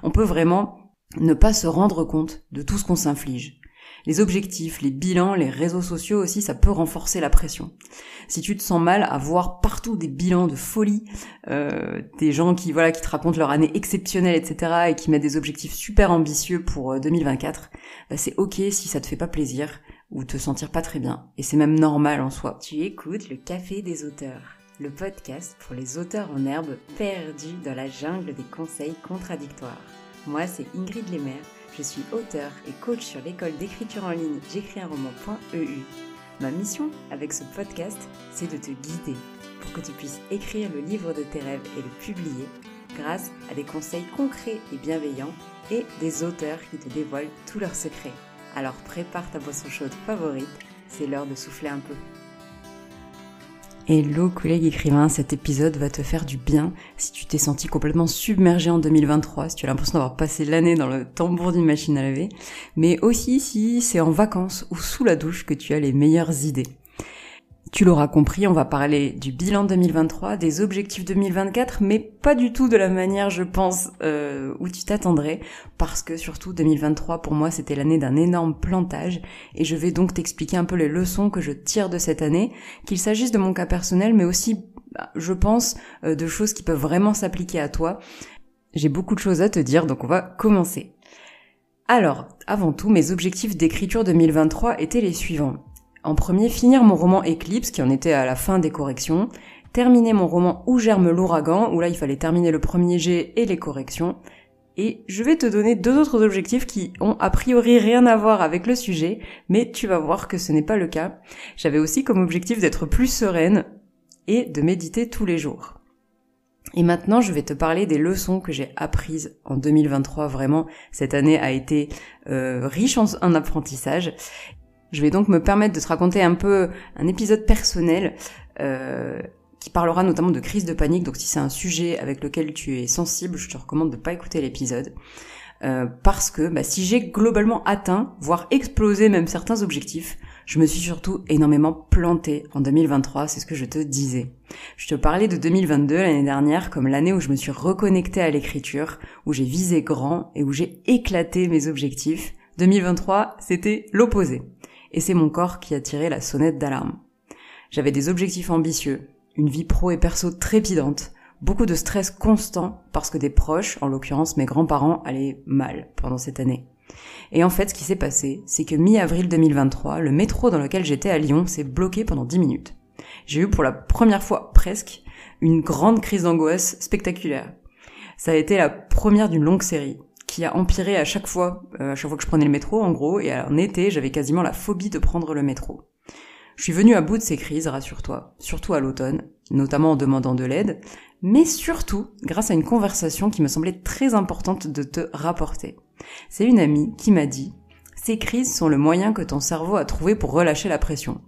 On peut vraiment ne pas se rendre compte de tout ce qu'on s'inflige. Les objectifs, les bilans, les réseaux sociaux aussi, ça peut renforcer la pression. Si tu te sens mal à voir partout des bilans de folie, des gens qui te racontent leur année exceptionnelle, etc. et qui mettent des objectifs super ambitieux pour 2024, c'est ok si ça te fait pas plaisir ou te sentir pas très bien. Et c'est même normal en soi. Tu écoutes le Café des auteurs, le podcast pour les auteurs en herbe perdus dans la jungle des conseils contradictoires. Moi, c'est Ingrid Lemaire. Je suis auteure et coach sur l'école d'écriture en ligne j'écrisunroman.eu. Ma mission avec ce podcast, c'est de te guider pour que tu puisses écrire le livre de tes rêves et le publier grâce à des conseils concrets et bienveillants et des auteurs qui te dévoilent tous leurs secrets. Alors prépare ta boisson chaude favorite, c'est l'heure de souffler un peu. Hello collègue écrivain, cet épisode va te faire du bien si tu t'es senti complètement submergé en 2023, si tu as l'impression d'avoir passé l'année dans le tambour d'une machine à laver, mais aussi si c'est en vacances ou sous la douche que tu as les meilleures idées. Tu l'auras compris, on va parler du bilan 2023, des objectifs 2024, mais pas du tout de la manière, je pense, où tu t'attendrais, parce que surtout 2023, pour moi, c'était l'année d'un énorme plantage, et je vais donc t'expliquer un peu les leçons que je tire de cette année, qu'il s'agisse de mon cas personnel, mais aussi, je pense, de choses qui peuvent vraiment s'appliquer à toi. J'ai beaucoup de choses à te dire, donc on va commencer. Alors, avant tout, mes objectifs d'écriture 2023 étaient les suivants. En premier, finir mon roman Éclipse, qui en était à la fin des corrections, terminer mon roman Où germe l'ouragan, où là il fallait terminer le premier jet et les corrections, et je vais te donner deux autres objectifs qui ont a priori rien à voir avec le sujet, mais tu vas voir que ce n'est pas le cas. J'avais aussi comme objectif d'être plus sereine et de méditer tous les jours. Et maintenant, je vais te parler des leçons que j'ai apprises en 2023. Vraiment, cette année a été riche en apprentissage. Je vais donc me permettre de te raconter un peu un épisode personnel qui parlera notamment de crise de panique. Donc si c'est un sujet avec lequel tu es sensible, je te recommande de pas écouter l'épisode. Parce que si j'ai globalement atteint, voire explosé même certains objectifs, je me suis surtout énormément plantée en 2023, c'est ce que je te disais. Je te parlais de 2022 l'année dernière comme l'année où je me suis reconnectée à l'écriture, où j'ai visé grand et où j'ai éclaté mes objectifs. 2023, c'était l'opposé. Et c'est mon corps qui a tiré la sonnette d'alarme. J'avais des objectifs ambitieux, une vie pro et perso trépidante, beaucoup de stress constant parce que des proches, en l'occurrence mes grands-parents, allaient mal pendant cette année. Et en fait, ce qui s'est passé, c'est que mi-avril 2023, le métro dans lequel j'étais à Lyon s'est bloqué pendant 10 minutes. J'ai eu pour la première fois presque une grande crise d'angoisse spectaculaire. Ça a été la première d'une longue série, qui a empiré à chaque fois que je prenais le métro, en gros, et en été, j'avais quasiment la phobie de prendre le métro. Je suis venue à bout de ces crises, rassure-toi, surtout à l'automne, notamment en demandant de l'aide, mais surtout grâce à une conversation qui me semblait très importante de te rapporter. C'est une amie qui m'a dit « Ces crises sont le moyen que ton cerveau a trouvé pour relâcher la pression. »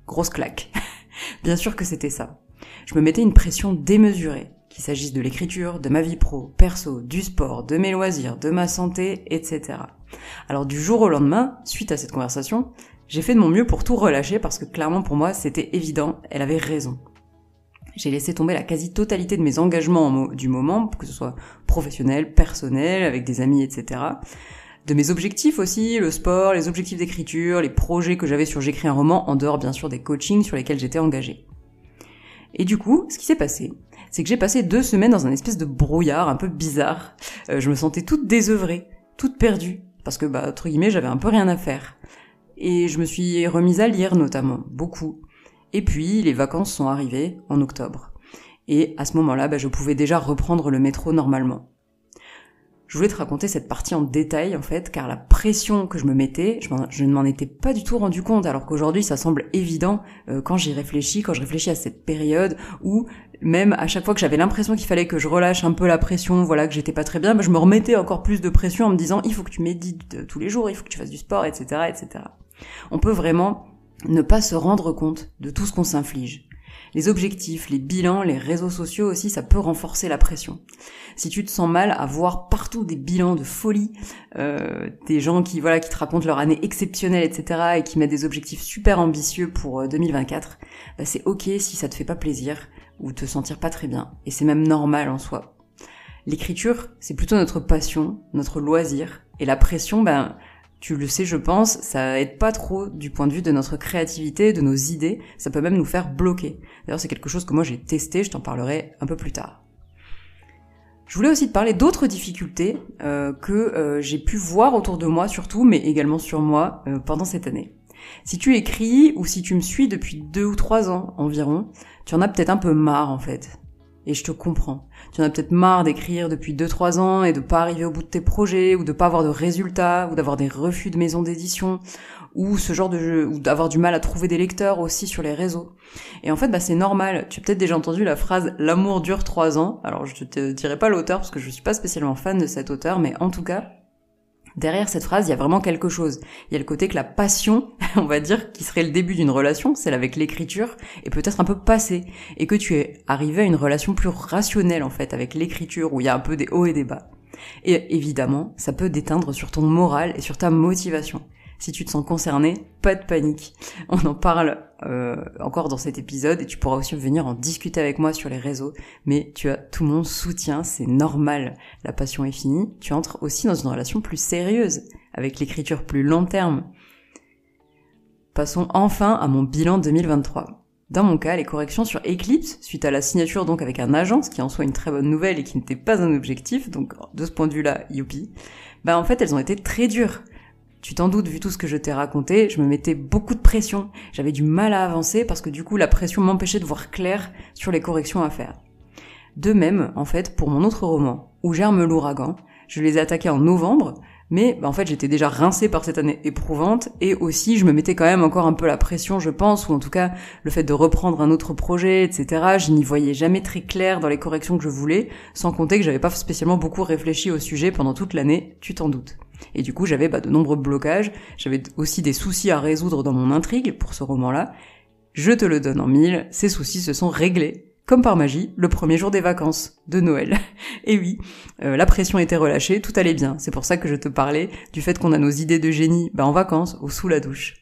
Grosse claque. Bien sûr que c'était ça. Je me mettais une pression démesurée. Qu'il s'agisse de l'écriture, de ma vie pro, perso, du sport, de mes loisirs, de ma santé, etc. Alors du jour au lendemain, suite à cette conversation, j'ai fait de mon mieux pour tout relâcher parce que clairement pour moi c'était évident, elle avait raison. J'ai laissé tomber la quasi-totalité de mes engagements du moment, que ce soit professionnel, personnel, avec des amis, etc. De mes objectifs aussi, le sport, les objectifs d'écriture, les projets que j'avais sur J'écris un roman, en dehors bien sûr des coachings sur lesquels j'étais engagée. Et du coup, ce qui s'est passé, c'est que j'ai passé 2 semaines dans un espèce de brouillard un peu bizarre. Je me sentais toute désœuvrée, toute perdue, parce que, entre guillemets, j'avais un peu rien à faire. Et je me suis remise à lire notamment, beaucoup. Et puis, les vacances sont arrivées en octobre. Et à ce moment-là, je pouvais déjà reprendre le métro normalement. Je voulais te raconter cette partie en détail, en fait, car la pression que je me mettais, je ne m'en étais pas du tout rendu compte, alors qu'aujourd'hui, ça semble évident quand je réfléchis à cette période où, même à chaque fois que j'avais l'impression qu'il fallait que je relâche un peu la pression, que j'étais pas très bien, je me remettais encore plus de pression en me disant, il faut que tu médites tous les jours, il faut que tu fasses du sport, etc., etc. On peut vraiment ne pas se rendre compte de tout ce qu'on s'inflige. Les objectifs, les bilans, les réseaux sociaux aussi, ça peut renforcer la pression. Si tu te sens mal à voir partout des bilans de folie, des gens qui te racontent leur année exceptionnelle, etc. et qui mettent des objectifs super ambitieux pour 2024, c'est ok si ça te fait pas plaisir ou te sentir pas très bien. Et c'est même normal en soi. L'écriture, c'est plutôt notre passion, notre loisir. Et la pression, tu le sais, je pense, ça aide pas trop du point de vue de notre créativité, de nos idées. Ça peut même nous faire bloquer. D'ailleurs, c'est quelque chose que moi j'ai testé, je t'en parlerai un peu plus tard. Je voulais aussi te parler d'autres difficultés que j'ai pu voir autour de moi surtout, mais également sur moi pendant cette année. Si tu écris ou si tu me suis depuis 2 ou 3 ans environ, tu en as peut-être un peu marre en fait. Et je te comprends. Tu en as peut-être marre d'écrire depuis 2-3 ans et de pas arriver au bout de tes projets, ou de pas avoir de résultats, ou d'avoir des refus de maisons d'édition, ou ce genre de jeu, ou d'avoir du mal à trouver des lecteurs aussi sur les réseaux. Et en fait, c'est normal. Tu as peut-être déjà entendu la phrase « l'amour dure 3 ans ». Alors, je te dirai pas l'auteur parce que je suis pas spécialement fan de cet auteur, mais en tout cas, derrière cette phrase, il y a vraiment quelque chose. Il y a le côté que la passion, on va dire, qui serait le début d'une relation, celle avec l'écriture, est peut-être un peu passée, et que tu es arrivé à une relation plus rationnelle, en fait, avec l'écriture, où il y a un peu des hauts et des bas. Et évidemment, ça peut déteindre sur ton moral et sur ta motivation. Si tu te sens concerné, pas de panique. On en parle encore dans cet épisode et tu pourras aussi venir en discuter avec moi sur les réseaux. Mais tu as tout mon soutien, c'est normal. La passion est finie, tu entres aussi dans une relation plus sérieuse, avec l'écriture plus long terme. Passons enfin à mon bilan 2023. Dans mon cas, les corrections sur Eclipse, suite à la signature donc avec un agent, ce qui en soit une très bonne nouvelle et qui n'était pas un objectif, donc de ce point de vue-là, youpi, en fait elles ont été très dures. Tu t'en doutes, vu tout ce que je t'ai raconté, je me mettais beaucoup de pression. J'avais du mal à avancer parce que du coup, la pression m'empêchait de voir clair sur les corrections à faire. De même, en fait, pour mon autre roman, Où germe l'ouragan, je les ai attaqués en novembre, mais en fait, j'étais déjà rincée par cette année éprouvante et aussi, je me mettais quand même encore un peu la pression, je pense, ou en tout cas, le fait de reprendre un autre projet, etc. Je n'y voyais jamais très clair dans les corrections que je voulais, sans compter que j'avais pas spécialement beaucoup réfléchi au sujet pendant toute l'année, tu t'en doutes. Et du coup, j'avais de nombreux blocages, j'avais aussi des soucis à résoudre dans mon intrigue pour ce roman-là. Je te le donne en 1000, ces soucis se sont réglés, comme par magie, le premier jour des vacances de Noël. Et oui, la pression était relâchée, tout allait bien. C'est pour ça que je te parlais du fait qu'on a nos idées de génie en vacances ou sous la douche.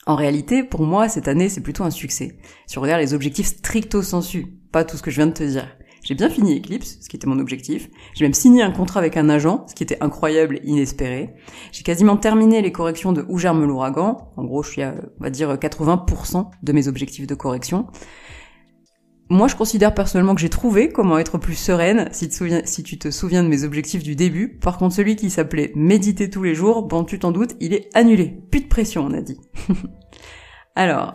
En réalité, pour moi, cette année, c'est plutôt un succès. Si on regarde les objectifs stricto sensu, pas tout ce que je viens de te dire. J'ai bien fini Eclipse, ce qui était mon objectif. J'ai même signé un contrat avec un agent, ce qui était incroyable et inespéré. J'ai quasiment terminé les corrections de Où germe l'ouragan. En gros, je suis à, on va dire, 80% de mes objectifs de correction. Moi, je considère personnellement que j'ai trouvé comment être plus sereine, si tu te souviens de mes objectifs du début. Par contre, celui qui s'appelait méditer tous les jours, tu t'en doutes, il est annulé. Plus de pression, on a dit. Alors,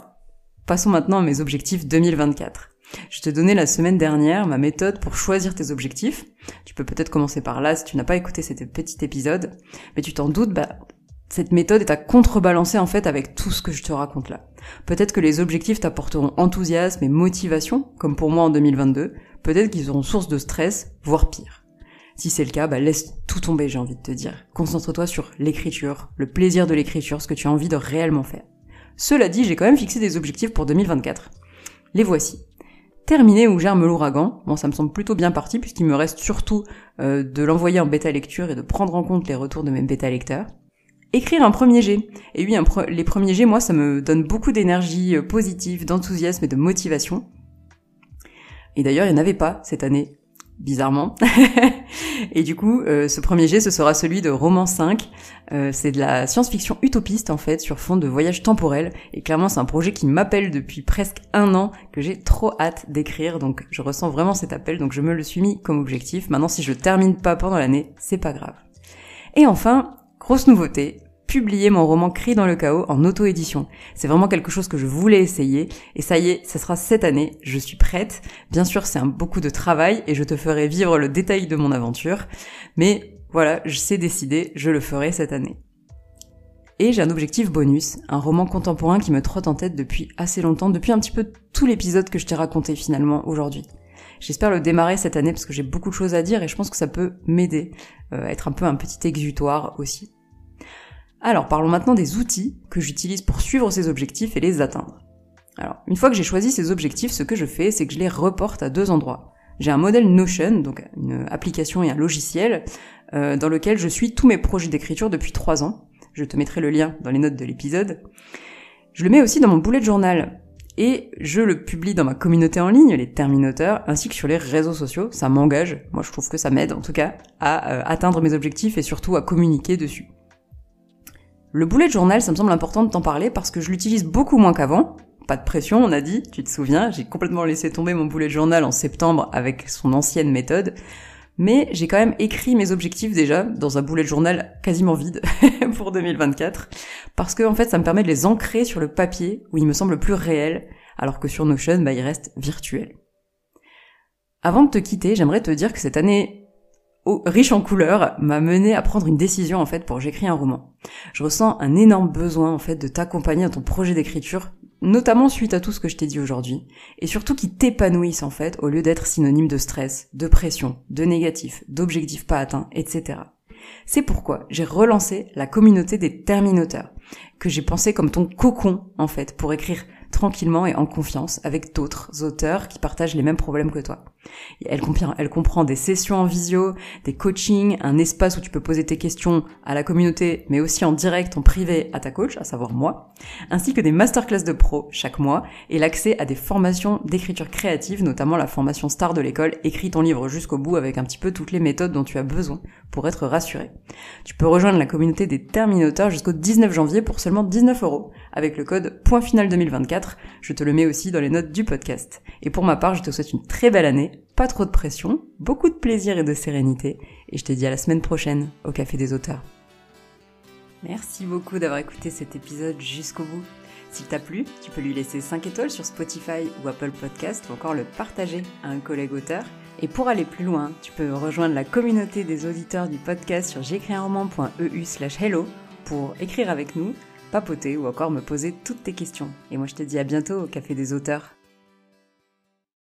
passons maintenant à mes objectifs 2024. Je te donnais la semaine dernière ma méthode pour choisir tes objectifs. Tu peux peut-être commencer par là si tu n'as pas écouté cet petit épisode. Mais tu t'en doutes, cette méthode est à contrebalancer en fait avec tout ce que je te raconte là. Peut-être que les objectifs t'apporteront enthousiasme et motivation, comme pour moi en 2022. Peut-être qu'ils seront source de stress, voire pire. Si c'est le cas, laisse tout tomber, j'ai envie de te dire. Concentre-toi sur l'écriture, le plaisir de l'écriture, ce que tu as envie de réellement faire. Cela dit, j'ai quand même fixé des objectifs pour 2024. Les voici. Terminer Où germe l'ouragan. Ça me semble plutôt bien parti puisqu'il me reste surtout de l'envoyer en bêta lecture et de prendre en compte les retours de mes bêta lecteurs. Écrire un premier jet. Et oui, les premiers jets, moi, ça me donne beaucoup d'énergie positive, d'enthousiasme et de motivation. Et d'ailleurs, il n'y en avait pas cette année, bizarrement. Et du coup, ce premier jet, ce sera celui de Roman 5. C'est de la science-fiction utopiste, en fait, sur fond de voyage temporel. Et clairement, c'est un projet qui m'appelle depuis presque 1 an, que j'ai trop hâte d'écrire. Donc, je ressens vraiment cet appel, donc je me le suis mis comme objectif. Maintenant, si je le termine pas pendant l'année, c'est pas grave. Et enfin, grosse nouveauté, publier mon roman Cris dans le chaos en auto-édition. C'est vraiment quelque chose que je voulais essayer, et ça y est, ça sera cette année, je suis prête. Bien sûr, c'est beaucoup de travail, et je te ferai vivre le détail de mon aventure, mais voilà, je sais décider, je le ferai cette année. Et j'ai un objectif bonus, un roman contemporain qui me trotte en tête depuis assez longtemps, depuis un petit peu tout l'épisode que je t'ai raconté finalement aujourd'hui. J'espère le démarrer cette année parce que j'ai beaucoup de choses à dire et je pense que ça peut m'aider, être un peu un petit exutoire aussi. Alors, parlons maintenant des outils que j'utilise pour suivre ces objectifs et les atteindre. Alors, une fois que j'ai choisi ces objectifs, ce que je fais, c'est que je les reporte à 2 endroits. J'ai un modèle Notion, donc une application et un logiciel, dans lequel je suis tous mes projets d'écriture depuis 3 ans. Je te mettrai le lien dans les notes de l'épisode. Je le mets aussi dans mon bullet journal. Et je le publie dans ma communauté en ligne, les Terminoteurs, ainsi que sur les réseaux sociaux. Ça m'engage, moi je trouve que ça m'aide en tout cas, à atteindre mes objectifs et surtout à communiquer dessus. Le bullet journal, ça me semble important de t'en parler parce que je l'utilise beaucoup moins qu'avant. Pas de pression, on a dit, tu te souviens, j'ai complètement laissé tomber mon bullet journal en septembre avec son ancienne méthode. Mais j'ai quand même écrit mes objectifs déjà dans un bullet journal quasiment vide pour 2024 parce que en fait ça me permet de les ancrer sur le papier où il me semble plus réel alors que sur Notion il reste virtuel. Avant de te quitter, j'aimerais te dire que cette année riche en couleurs m'a mené à prendre une décision en fait pour j'écris un roman. Je ressens un énorme besoin en fait de t'accompagner dans ton projet d'écriture, notamment suite à tout ce que je t'ai dit aujourd'hui, et surtout qui t'épanouissent en fait, au lieu d'être synonyme de stress, de pression, de négatif, d'objectifs pas atteints, etc. C'est pourquoi j'ai relancé la communauté des Terminoteurs, que j'ai pensé comme ton cocon en fait, pour écrire tranquillement et en confiance avec d'autres auteurs qui partagent les mêmes problèmes que toi. Et elle comprend des sessions en visio, des coachings, un espace où tu peux poser tes questions à la communauté, mais aussi en direct, en privé à ta coach, à savoir moi, ainsi que des masterclass de pro chaque mois et l'accès à des formations d'écriture créative, notamment la formation star de l'école Écris ton livre jusqu'au bout avec un petit peu toutes les méthodes dont tu as besoin pour être rassuré. Tu peux rejoindre la communauté des Terminoteurs jusqu'au 19 janvier pour seulement 19€ avec le code POINTFINAL2024. Je te le mets aussi dans les notes du podcast. Et pour ma part, je te souhaite une très belle année, pas trop de pression, beaucoup de plaisir et de sérénité, et je te dis à la semaine prochaine au Café des Auteurs. Merci beaucoup d'avoir écouté cet épisode jusqu'au bout. S'il t'a plu, tu peux lui laisser 5 étoiles sur Spotify ou Apple Podcast ou encore le partager à un collègue auteur. Et pour aller plus loin, tu peux rejoindre la communauté des auditeurs du podcast sur j'écrisunroman.eu/hello pour écrire avec nous, papoter ou encore me poser toutes tes questions. Et moi je te dis à bientôt au Café des Auteurs.